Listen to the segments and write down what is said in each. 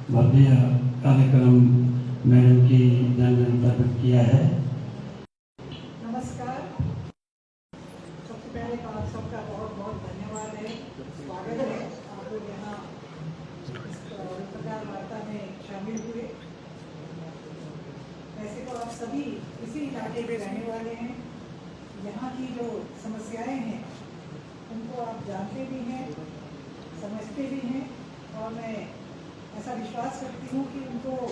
भव्य कार्यक्रम मैडम की जानकारी व्यक्त किया है। नमस्कार। सबसे पहले तो आप सबका बहुत बहुत धन्यवाद है, स्वागत है। आप लोग यहाँ इस पत्रकार वार्ता में शामिल हुए। वैसे तो आप सभी इसी इलाके में रहने वाले हैं। यहाँ की जो समस्याएं हैं उनको आप जानते भी हैं, समझते भी हैं, और मैं ऐसा विश्वास करती हूँ कि उनको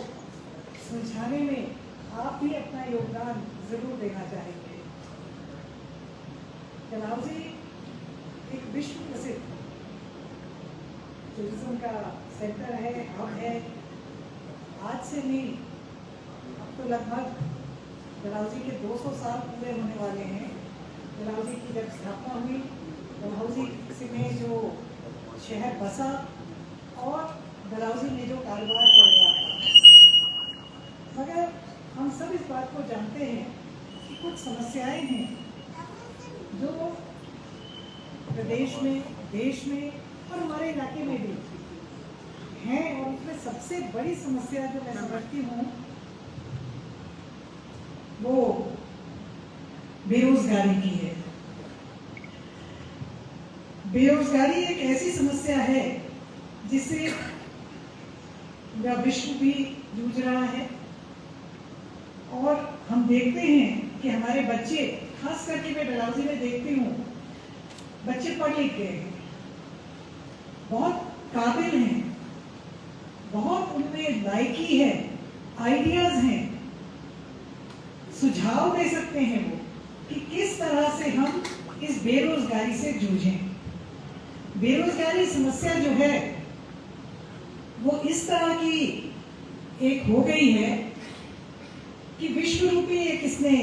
सुलझाने में आप भी अपना योगदान जरूर देना चाहेंगे। डलहौजी एक विश्व प्रसिद्ध टूरिज्म का सेंटर है, हब है। आज से नहीं, अब तो लगभग डलहौजी के 200 साल पूरे होने वाले हैं। डलहौजी की जब स्थापना हुई, डलहौजी में जो शहर बसा और डलहौजी में जो कारोबार चल रहा था, मगर हम सब इस बात को जानते हैं कि कुछ समस्याएं हैं जो प्रदेश में, देश में और हमारे इलाके में भी हैं। और उसमें सबसे बड़ी समस्या जो मैं समझती हूँ वो बेरोजगारी की है। बेरोजगारी एक ऐसी समस्या है जिससे पूरा विश्व भी जूझ रहा है। और हम देखते हैं कि हमारे बच्चे, खास करके मैं डलहौजी में देखती हूँ, बच्चे पढ़ लिख गए हैं, बहुत काबिल हैं, बहुत उनमें लायकी है, आइडियाज हैं, सुझाव दे सकते हैं वो कि किस तरह से हम इस बेरोजगारी से जूझें। बेरोजगारी समस्या जो है वो इस तरह की एक हो गई है कि विश्व रूपी एक इसने,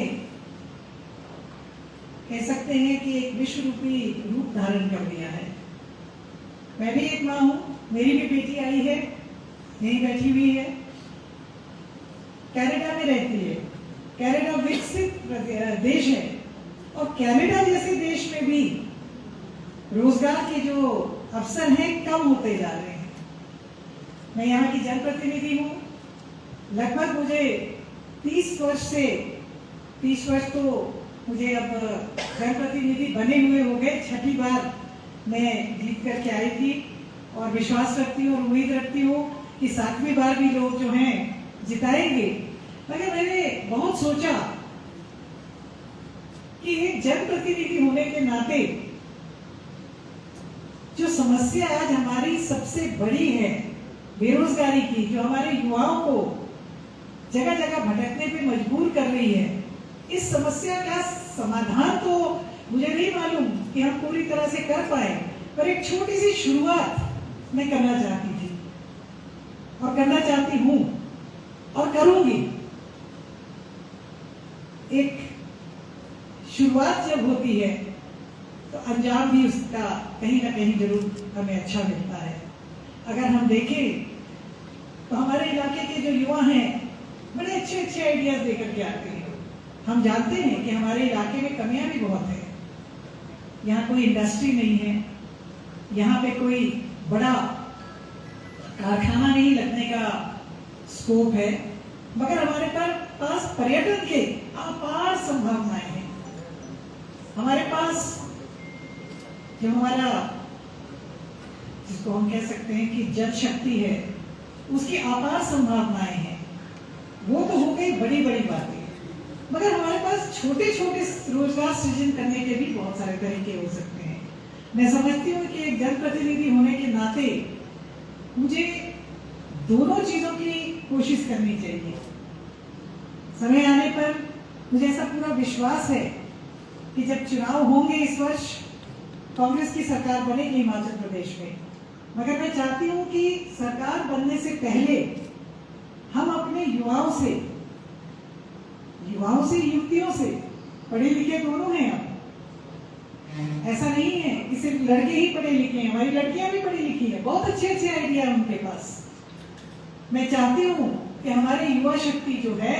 कह सकते हैं कि एक विश्व रूपी रूप धारण कर लिया है। मैं भी एक माँ हूं, मेरी भी बेटी आई है, यहीं बैठी हुई है, कनाडा में रहती है। कनाडा विकसित देश है और कनाडा जैसे देश में भी रोजगार के जो अवसर हैं कम होते जा रहे हैं। मैं यहाँ की जनप्रतिनिधि हूँ। लगभग मुझे 30 वर्ष तो मुझे अब जनप्रतिनिधि बने हुए हो गए। 6ठी बार मैं जीत करके आई थी और विश्वास रखती हूँ और उम्मीद रखती हूँ कि 7वीं बार भी लोग जो हैं जिताएंगे। मगर मैंने बहुत सोचा कि एक जनप्रतिनिधि होने के नाते जो समस्या आज हमारी सबसे बड़ी है बेरोजगारी की, जो हमारे युवाओं को जगह जगह भटकने पे मजबूर कर रही है, इस समस्या का समाधान तो मुझे नहीं मालूम कि हम पूरी तरह से कर पाए, पर एक छोटी सी शुरुआत मैं करना चाहती थी और करना चाहती हूँ और करूंगी। एक शुरुआत जब होती है तो अंजाम भी उसका कहीं ना कहीं जरूर हमें अच्छा मिलता है। अगर हम देखें तो हमारे इलाके के जो युवा हैं बड़े अच्छे अच्छे आइडियाज लेकर के आते हैं। हम जानते हैं कि हमारे इलाके में कमियां भी बहुत है। यहाँ कोई इंडस्ट्री नहीं है, यहाँ पे कोई बड़ा कारखाना नहीं लगने का स्कोप है, मगर हमारे पास पर्यटन के अपार संभावनाएं हैं। हमारे पास जो हमारा, जिसको हम कह सकते हैं कि जल शक्ति है, उसकी अपार संभावनाएं हैं। वो तो हो गई बड़ी बड़ी बातें, मगर हमारे पास छोटे छोटे रोजगार सृजन करने के भी बहुत सारे तरीके हो सकते हैं। मैं समझती हूँ कि एक जनप्रतिनिधि होने के नाते मुझे दोनों चीजों की कोशिश करनी चाहिए। समय आने पर मुझे ऐसा पूरा विश्वास है कि जब चुनाव होंगे इस वर्ष, कांग्रेस की सरकार बनेगी हिमाचल प्रदेश में, मगर मैं चाहती हूँ कि सरकार बनने से पहले हम अपने युवाओं से, युवतियों से, पढ़े लिखे दोनों हैं हम, ऐसा नहीं है कि सिर्फ लड़के ही पढ़े लिखे हैं, हमारी लड़कियां भी पढ़ी लिखी हैं, बहुत अच्छे अच्छे आइडिया है उनके पास। मैं चाहती हूँ कि हमारी युवा शक्ति जो है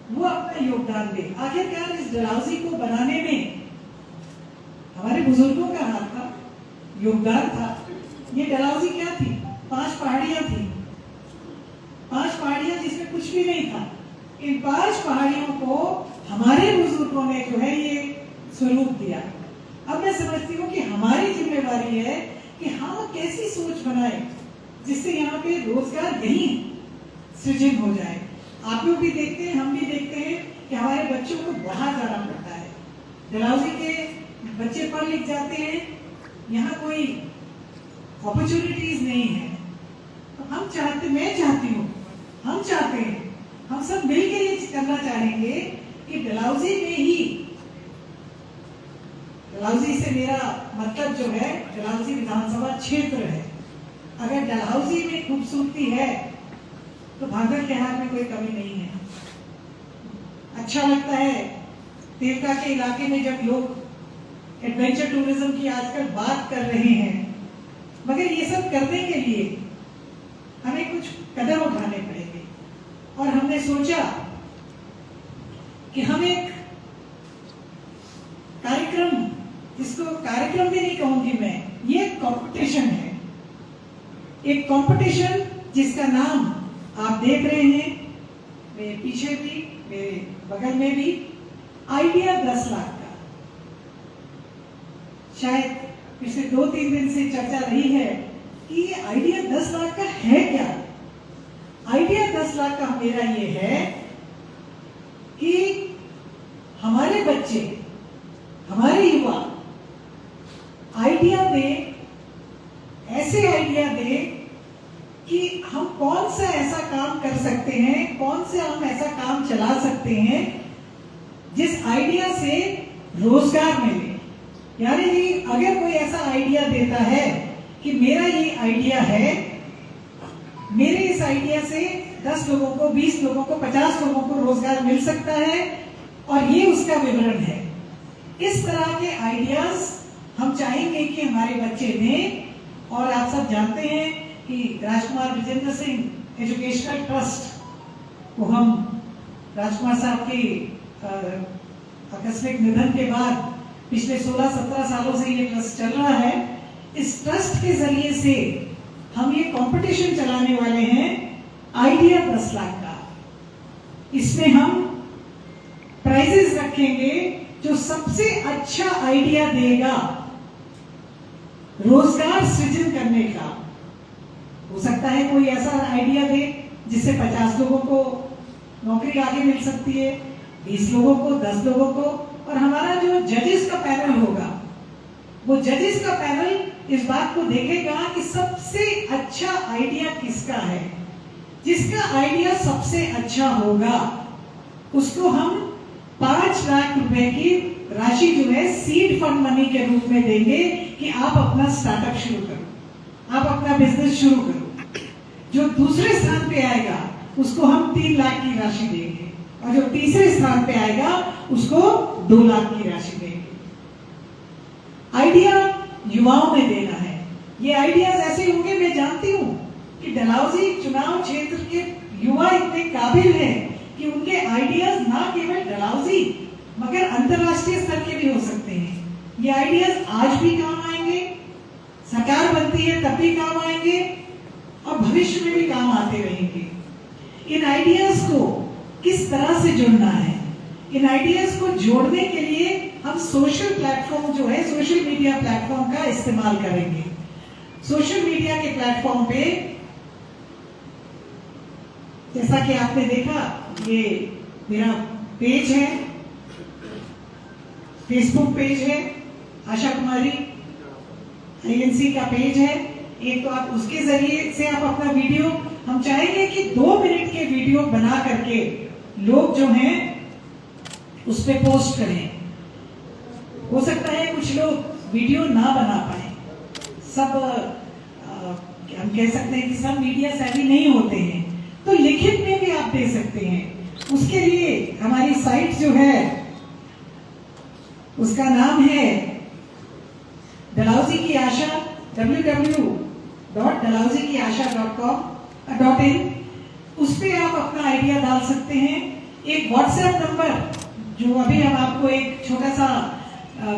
वो अपना योगदान दे। आखिरकार इस डलहौजी को बनाने में हमारे बुजुर्गों का हाथ था, योगदान था। ये डलहौजी क्या थी? 5 पहाड़ियां थी, कुछ भी नहीं था। इन 5 पहाड़ियों को हमारे बुजुर्गों ने जो है ये स्वरूप दिया। अब मैं समझती हूँ कि हमारी जिम्मेवारी है कि हम कैसी सोच बनाए जिससे यहाँ पे रोजगार यहीं सृजन हो जाए। आप लोग भी देखते हैं, हम भी देखते हैं कि हमारे बच्चों को बाहर जाना पड़ता है। डलहौजी के बच्चे पढ़ लिख जाते हैं, यहाँ कोई अपॉर्चुनिटीज नहीं है। तो हम चाहते, मैं चाहती हूँ, हम चाहते हैं, हम सब मिलकर ये करना चाहेंगे कि डलहौजी में ही, डलहौजी से मेरा मतलब जो है डलहौजी विधानसभा क्षेत्र है। अगर डलहौजी में खूबसूरती है तो भागल के हाथ में कोई कमी नहीं है। अच्छा लगता है देवता के इलाके में जब लोग एडवेंचर टूरिज्म की आजकल बात कर रहे हैं, मगर ये सब करने के लिए हमें कुछ कदम उठाने पड़ेंगे। और हमने सोचा कि हम एक कार्यक्रम, इसको कार्यक्रम भी नहीं कहूंगी मैं, ये कंपटीशन है। एक कंपटीशन जिसका नाम आप देख रहे हैं, मेरे पीछे भी, मेरे बगल में भी, आइडिया 10 लाख का। शायद पिछले 2-3 दिन से चर्चा रही है कि ये आइडिया 10 लाख का है क्या। आइडिया 10 लाख का मेरा ये है कि हमारे बच्चे, हमारे युवा आइडिया दें, ऐसे आइडिया दें कि हम कौन सा ऐसा काम कर सकते हैं, कौन से हम ऐसा काम चला सकते हैं जिस आइडिया से रोजगार मिले। यानी कि अगर कोई ऐसा आइडिया देता है कि मेरा ये आइडिया है, मेरे इस आइडिया से 10 लोगों को, 20 लोगों को, 50 लोगों को रोजगार मिल सकता है और ये उसका विवरण है। इस तरह के आइडियाज हम चाहेंगे कि हमारे बच्चे दें। और आप सब जानते हैं कि राजकुमार विजेंद्र सिंह एजुकेशनल ट्रस्ट को हम, राजकुमार साहब के आकस्मिक निधन के बाद पिछले 16-17 सालों से ये ट्रस्ट चल रहा है। इस ट्रस्ट के जरिए से हम ये कंपटीशन चलाने वाले हैं, आइडिया 10 लाख का। इसमें हम प्राइजेस रखेंगे, जो सबसे अच्छा आइडिया देगा रोजगार सृजन करने का। हो सकता है कोई ऐसा आइडिया दे जिससे 50 लोगों को नौकरी आगे मिल सकती है, 20 लोगों को, 10 लोगों को। और हमारा जो जजेस का पैनल होगा, वो जजेस का पैनल इस बात को देखेगा कि सबसे अच्छा आइडिया किसका है। जिसका आइडिया सबसे अच्छा होगा उसको हम 5 लाख रुपए की राशि जो है सीड फंड मनी के रूप में देंगे कि आप अपना स्टार्टअप शुरू करो, आप अपना बिजनेस शुरू करो। जो दूसरे स्थान पे आएगा उसको हम 3 लाख की राशि देंगे और जो तीसरे स्थान पे आएगा उसको 2 लाख की राशि देंगे। आइडिया युवाओं में देना है। ये आइडियाज ऐसे होंगे, मैं जानती हूँ कि डलहौजी चुनाव क्षेत्र के युवा इतने काबिल हैं कि उनके आइडियाज ना केवल डलहौजी मगर अंतरराष्ट्रीय स्तर के भी हो सकते हैं। ये आइडियाज आज भी काम आएंगे, सरकार बनती है तब भी काम आएंगे और भविष्य में भी काम आते रहेंगे। इन आइडियाज को किस तरह से जोड़ना है, इन आइडियाज को जोड़ने के लिए हम सोशल प्लेटफॉर्म जो है, सोशल मीडिया प्लेटफॉर्म का इस्तेमाल करेंगे। सोशल मीडिया के प्लेटफॉर्म पे जैसा कि आपने देखा, ये मेरा पेज है, फेसबुक पेज है, आशा कुमारी INC का पेज है एक। तो आप उसके जरिए से आप अपना वीडियो, हम चाहेंगे कि 2 मिनट के वीडियो बना करके लोग जो हैं उस पे पोस्ट करें। हो सकता है कुछ लोग वीडियो ना बना पाए, सब हम कह सकते हैं कि सब मीडिया सेवी नहीं होते हैं, तो लिखित में भी आप दे सकते हैं। उसके लिए हमारी साइट जो है उसका नाम है डलहौजी की आशा, www.dalhousikiasha.com.in। उस पे आप अपना आइडिया डाल सकते हैं। एक व्हाट्सएप नंबर, जो अभी हम आपको एक छोटा सा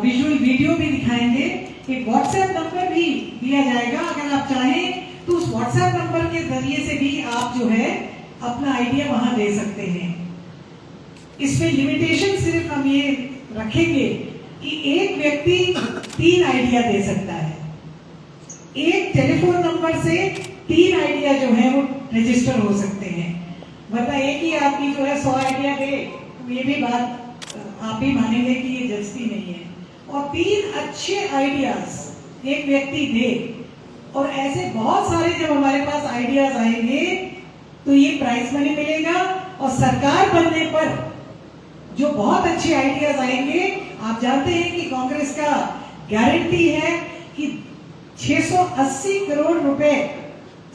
विजुअल वीडियो भी दिखाएंगे, एक व्हाट्सएप नंबर भी दिया जाएगा। अगर आप चाहें तो उस व्हाट्सएप नंबर के जरिए से भी आप जो है अपना आइडिया वहां दे सकते हैं। इसमें लिमिटेशन सिर्फ हम ये रखेंगे कि एक व्यक्ति 3 आइडिया दे सकता है। एक टेलीफोन नंबर से 3 आइडिया जो है वो रजिस्टर हो सकते हैं, वरना एक ही आदमी जो है 100 आइडिया दे, ये भी बात आप ही मानेंगे कि ये जस्ती नहीं है। और 3 अच्छे आइडियाज एक व्यक्ति दे, और ऐसे बहुत सारे जब हमारे पास आइडियाज आएंगे तो ये प्राइज मनी मिलेगा। और सरकार बनने पर जो बहुत अच्छे आइडियाज आएंगे, आप जानते हैं कि कांग्रेस का गारंटी है कि 680 करोड़ रुपए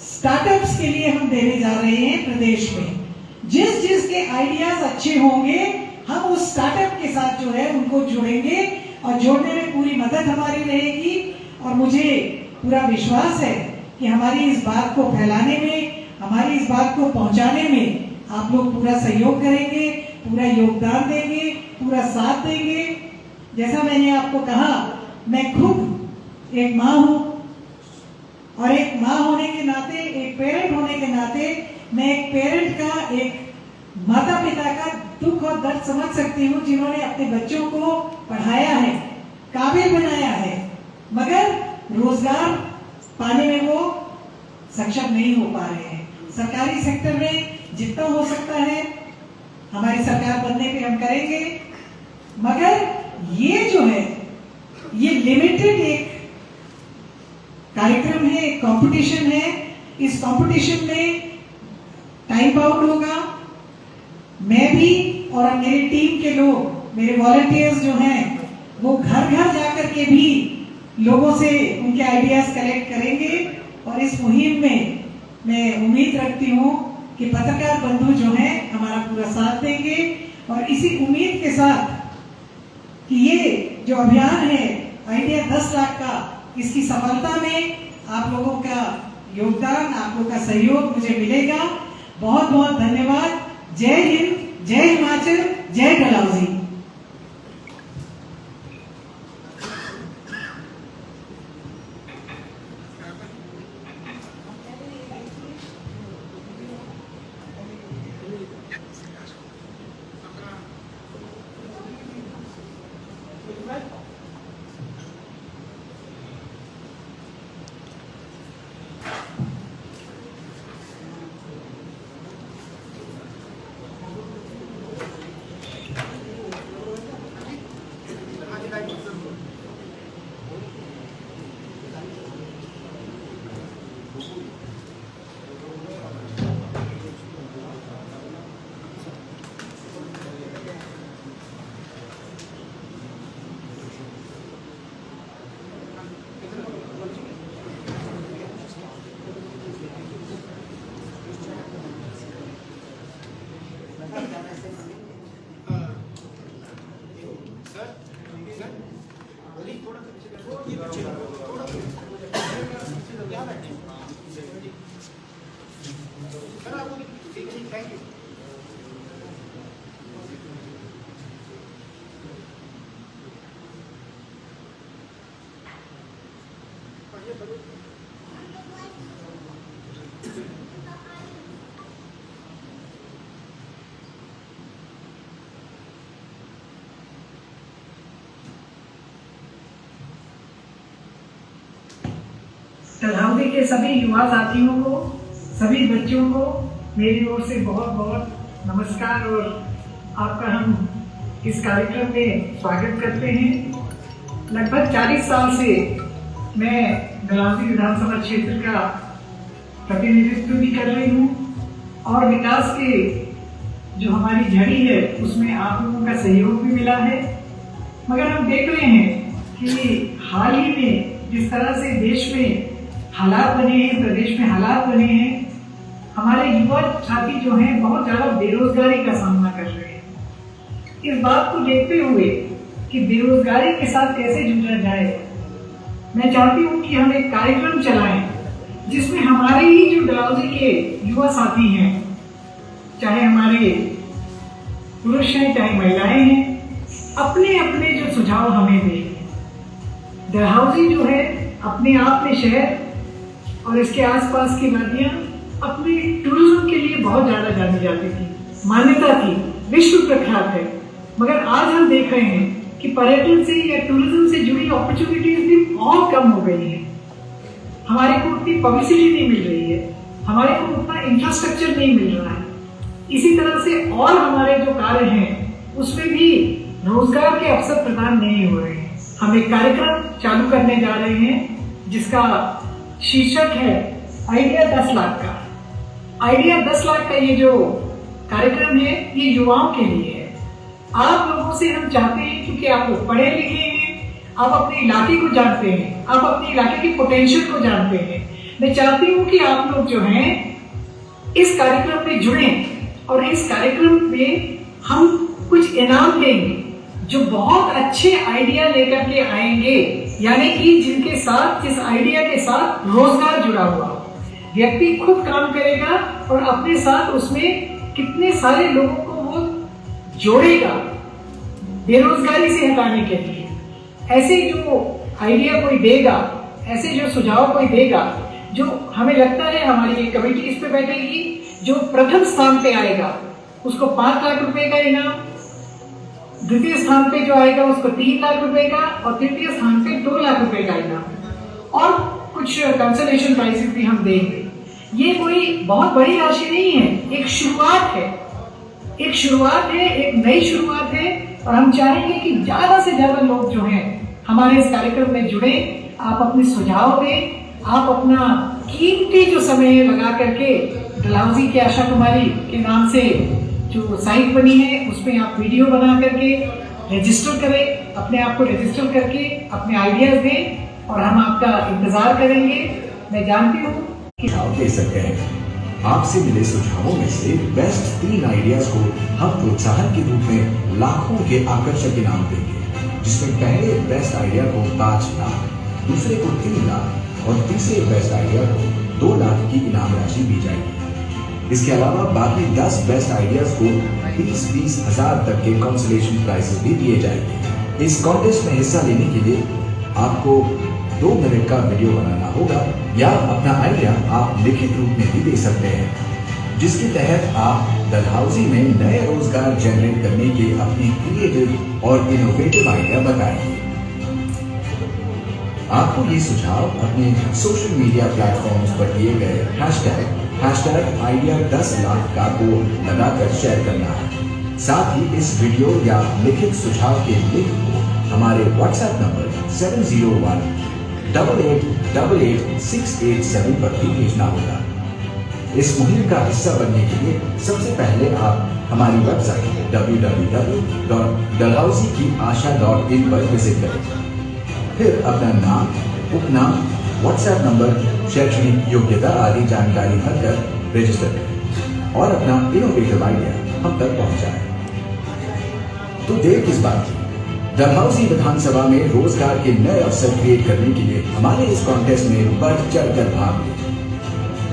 स्टार्टअप्स के लिए हम देने जा रहे हैं प्रदेश में। जिसके आइडियाज अच्छे होंगे हम उस स्टार्टअप के साथ जो है उनको जोड़ेंगे, और जोड़ने में पूरी मदद हमारी रहेगी। और मुझे पूरा विश्वास है कि हमारी इस बात को फैलाने में, हमारी इस बात को पहुंचाने में आप लोग पूरा सहयोग करेंगे, पूरा योगदान देंगे, पूरा साथ देंगे। जैसा मैंने आपको कहा, मैं खुद एक माँ हूं, और एक माँ होने के नाते, एक पेरेंट होने के नाते, मैं एक पेरेंट का, एक माता पिता का दुख और दर्द समझ सकती हूँ, जिन्होंने अपने बच्चों को पढ़ाया है, काबिल बनाया है, मगर रोजगार पाने में वो सक्षम नहीं हो पा रहे हैं। सरकारी सेक्टर में जितना हो सकता है हमारी सरकार बनने पे हम करेंगे, मगर ये जो है ये लिमिटेड एक कार्यक्रम है, एक कंपटीशन है। इस कंपटीशन में टाइम बाउंड होगा। मैं भी और मेरी टीम के लोग, मेरे वॉलंटियर्स जो हैं, वो घर घर जाकर के भी लोगों से उनके आइडियाज कलेक्ट करेंगे। और इस मुहिम में मैं उम्मीद रखती हूँ कि पत्रकार बंधु जो हैं हमारा पूरा साथ देंगे। और इसी उम्मीद के साथ कि ये जो अभियान है आइडिया 10 लाख का, इसकी सफलता में आप लोगों का योगदान, आप लोगों का सहयोग मुझे मिलेगा। बहुत बहुत धन्यवाद। जय हिंद, जय हिमाचल, जय डलहौजी। डलहौजी के सभी युवा साथियों को, सभी बच्चों को मेरी ओर से बहुत बहुत नमस्कार और आपका हम इस कार्यक्रम में स्वागत करते हैं। लगभग 40 साल से मैं डलहौजी विधानसभा क्षेत्र का प्रतिनिधित्व भी कर रही हूँ और विकास के जो हमारी झड़ी है उसमें आप लोगों का सहयोग भी मिला है। मगर हम देख रहे हैं कि हाल ही में जिस तरह से देश में हालात बने हैं, प्रदेश में हालात बने हैं, हमारे युवा साथी जो हैं बहुत ज़्यादा बेरोजगारी का सामना कर रहे हैं। इस बात को देखते हुए कि बेरोजगारी के साथ कैसे जूझा जाए, मैं चाहती हूँ कि हम एक कार्यक्रम चलाएं जिसमें हमारे ही जो डलहौजी के युवा साथी हैं, चाहे हमारे पुरुष हैं चाहे महिलाएं हैं, अपने अपने जो सुझाव हमें दें। डलहौजी जो है अपने आप में शहर और इसके आसपास की नदियाँ अपने टूरिज्म के लिए बहुत ज़्यादा जानी जाती थी, मान्यता थी, विश्व प्रख्यात है। मगर आज हम देख रहे हैं कि पर्यटन से या टूरिज्म से जुड़ी अपॉर्चुनिटीज भी बहुत कम हो गई हैं। हमारे को उतनी पब्लिसिटी नहीं मिल रही है, हमारे को उतना इंफ्रास्ट्रक्चर नहीं मिल रहा है। इसी तरह से और हमारे जो कार्य हैं उसमें भी रोजगार के अवसर प्रदान नहीं हो रहे हैं। हम एक कार्यक्रम चालू करने जा रहे हैं जिसका शीर्षक है आइडिया 10 लाख का। आइडिया 10 लाख का ये जो कार्यक्रम है ये युवाओं के लिए है। आप लोगों से हम चाहते हैं, क्योंकि आप लोग पढ़े लिखे हैं, आप अपने इलाके को जानते हैं, आप अपने इलाके के पोटेंशियल को जानते हैं। मैं चाहती हूँ कि आप लोग जो हैं इस कार्यक्रम में जुड़ें और इस कार्यक्रम में हम कुछ इनाम देंगे जो बहुत अच्छे आइडिया लेकर के आएंगे, यानी कि जिनके साथ, जिस आइडिया के साथ रोजगार जुड़ा हुआ हो। व्यक्ति खुद काम करेगा और अपने साथ उसमें कितने सारे लोगों को वो जोड़ेगा बेरोजगारी से हटाने के लिए। ऐसे जो आइडिया कोई देगा, ऐसे जो सुझाव कोई देगा, जो हमें लगता है हमारी एक कमेटी इस पे बैठेगी, जो प्रथम स्थान पे आएगा उसको 5 लाख रुपए का इनाम, द्वितीय स्थान पे जो आएगा उसको 3 लाख रुपए का, और तृतीय स्थान पे 2 लाख रुपए का इनाम, और कुछ कंसोलेशन प्राइजेस भी हम देंगे। ये कोई बहुत बड़ी राशि नहीं है, एक शुरुआत है, एक शुरुआत है, एक नई शुरुआत है। और हम चाहेंगे कि ज्यादा से ज्यादा लोग जो हैं हमारे इस कार्यक्रम में जुड़े। आप अपने सुझाव दें, आप अपना कीमती जो समय लगा करके डलहौजी की आशा कुमारी के नाम से जो साइट बनी है उसमें आप वीडियो बना करके रजिस्टर करें, अपने आप को रजिस्टर करके अपने आइडियाज दें और हम आपका इंतजार करेंगे। मैं जानती हूँ कि सुझाव दे सकते हैं। आपसे मिले सुझावों में से बेस्ट 3 आइडियाज को हम प्रोत्साहन के रूप में लाखों के आकर्षक इनाम देंगे, जिसमें पहले बेस्ट आइडिया को 5 लाख, दूसरे को 3 लाख और तीसरे बेस्ट आइडिया को 2 लाख की इनाम राशि दी जाएगी। इसके अलावा बाकी 10 बेस्ट आइडियाज को 20-20 हजार तक के कंसोलेशन प्राइजेस भी दिए जाएंगे। इस कॉन्टेस्ट में हिस्सा लेने के लिए आपको 2 मिनट का वीडियो बनाना होगा, या अपना आइडिया आप लिखित रूप में भी दे सकते हैं, जिसके तहत आप डलहौजी में नए रोजगार जनरेट करने के अपने क्रिएटिव और इनोवेटिव आइडिया बताएंगे। आपको ये सुझाव अपने सोशल मीडिया प्लेटफॉर्म्स पर दिए गए हैशटैग आइडिया 10 लाख का को लगाकर शेयर करना है। साथ ही इस वीडियो या लिखित सुझाव के लिंक को हमारे व्हाट्सएप नंबर 701-8888-687 पर भी भेजना होगा। इस मुहिम का हिस्सा बनने के लिए सबसे पहले आप हमारी वेबसाइट www.dalhousikiasha.in पर विजिट करें। फिर अपना नाम, उपनाम, व्हाट्सएप नंबर, शैक्षणिक योग्यता आदि जानकारी भरकर रजिस्टर करें और अपना इनोवेटिव आइडिया हम तक पहुंचाएं। तो देर किस बात की? डलहौजी विधानसभा में रोजगार के नए अवसर क्रिएट करने के लिए हमारे इस कॉन्टेस्ट में बढ़ चढ़कर भाग लें।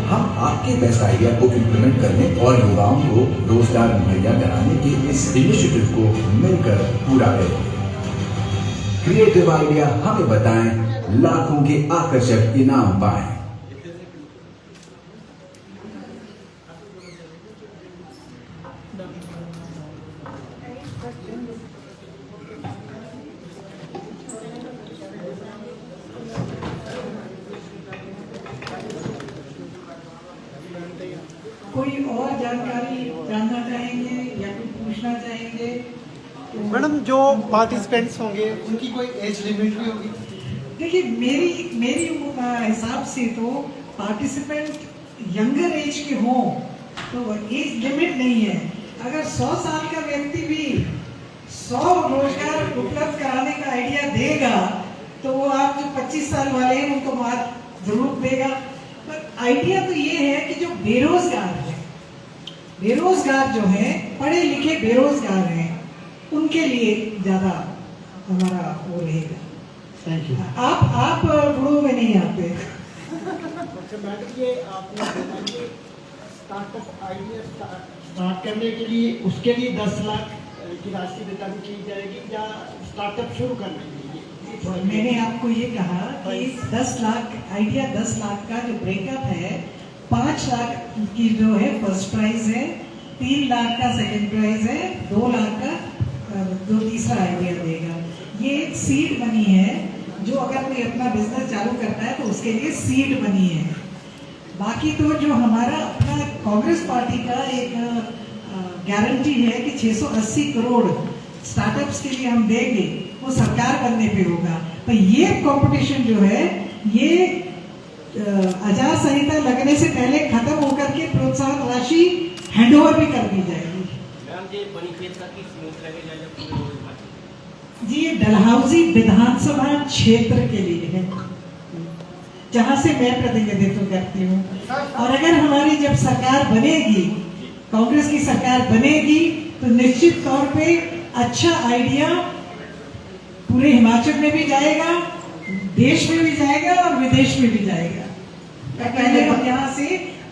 हम आपके बेस्ट आइडिया को इम्प्लीमेंट करने और युवाओं को रोजगार मुहैया कराने के इस इनिशिएटिव को मिलकर पूरा करेंगे। क्रिएटिव आइडिया हमें बताएं, लाखों के आकर्षक इनाम पाएं। कोई और जानकारी जानना चाहेंगे या कुछ पूछना चाहेंगे? मैडम, जो पार्टिसिपेंट्स होंगे उनकी कोई एज लिमिट भी होगी? देखिए, मेरी हिसाब से तो पार्टिसिपेंट यंगर एज के हों तो एज लिमिट नहीं है। अगर 100 साल का व्यक्ति भी 100 रोजगार उपलब्ध कराने का आइडिया देगा तो वो आप जो 25 साल वाले हैं उनको बात जरूर देगा। पर आइडिया तो ये है कि जो बेरोजगार जो है, पढ़े लिखे बेरोजगार हैं, उनके लिए ज्यादा हमारा वो रहेगा। Thank you. आप गुरु में नहीं आते। अच्छा मैडम, ये आपने बोला कि स्टार्टअप आइडिया स्टार्ट करने के लिए उसके लिए 10 लाख की राशि प्रदान की जाएगी या स्टार्टअप शुरू करने के लिए? मैंने आपको ये कहा कि 10 लाख आइडिया 10 लाख का जो ब्रेकअप है, 5 5 लाख की जो है फर्स्ट प्राइज है, 3 लाख का सेकंड प्राइज है, 2 लाख का जो तीसरा आइडिया देगा। ये एक सीड मनी है, जो अगर कोई अपना बिजनेस चालू करता है तो उसके लिए सीड मनी है। बाकी तो जो हमारा अपना कांग्रेस पार्टी का एक गारंटी है कि 680 करोड़ स्टार्टअप्स के लिए हम देंगे, वो सरकार बनने पे होगा। पर ये कंपटीशन जो है ये आचार संहिता लगने से पहले खत्म होकर के प्रोत्साहन राशि हैंडओवर भी कर दी जाएगी। जी, ये डलहौजी विधानसभा क्षेत्र के लिए है, जहां से मैं प्रतिनिधित्व करती हूँ। और अगर हमारी जब सरकार बनेगी, कांग्रेस की सरकार बनेगी, तो निश्चित तौर पे अच्छा आइडिया पूरे हिमाचल में भी जाएगा, देश में भी जाएगा और विदेश में भी जाएगा। पहले हम यहाँ से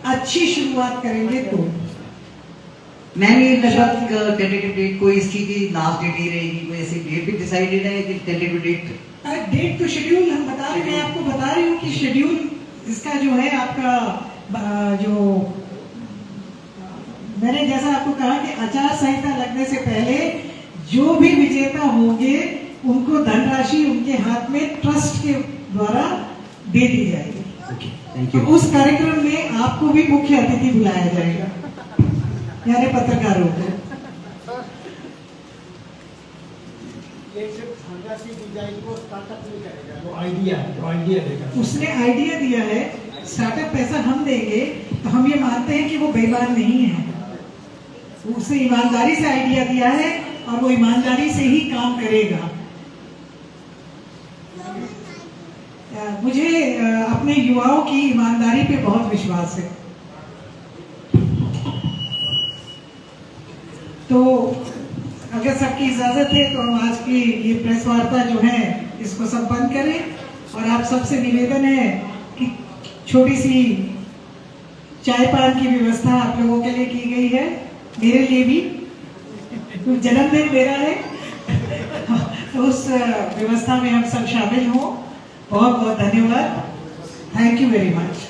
अच्छी शुरुआत करेंगे तो। मैम, ये लगभग टेंटेटिव डेट कोई इसकी की लास्ट डेट ही रहेगी, कोई ऐसी डेट भी डिसाइडेड है कि टेंटेटिव डेट? डेट तो शेड्यूल हम बता रहे हैं, मैं आपको बता रही हूँ कि शेड्यूल इसका जो है आपका जो मैंने जैसा आपको कहा कि आचार संहिता लगने से पहले जो भी विजेता होंगे उनको धनराशि उनके हाथ में ट्रस्ट के द्वारा दे दी जाएगी। Okay, thank you. उस कार्यक्रम में आपको भी मुख्य अतिथि बुलाया जाएगा, यानी पत्रकारों को। ये सिर्फ धनराशि दी जाएगी, वो स्टार्टअप नहीं करेगा, जो आइडिया देगा। उसने आइडिया दिया है, स्टार्टअप पैसा हम देंगे, तो हम ये मानते हैं कि वो बेईमान नहीं है, उसने ईमानदारी से आइडिया दिया है और वो ईमानदारी से ही काम करेगा। मुझे अपने युवाओं की ईमानदारी पे बहुत विश्वास है। तो अगर सबकी इजाजत है तो हम आज की ये प्रेस वार्ता जो है इसको संपन्न करें। और आप सबसे निवेदन है कि छोटी सी चाय पान की व्यवस्था आप लोगों के लिए की गई है, मेरे लिए भी, तो जन्मदिन मेरा है, तो उस व्यवस्था में हम सब शामिल हों। बहुत बहुत धन्यवाद। Thank you very much.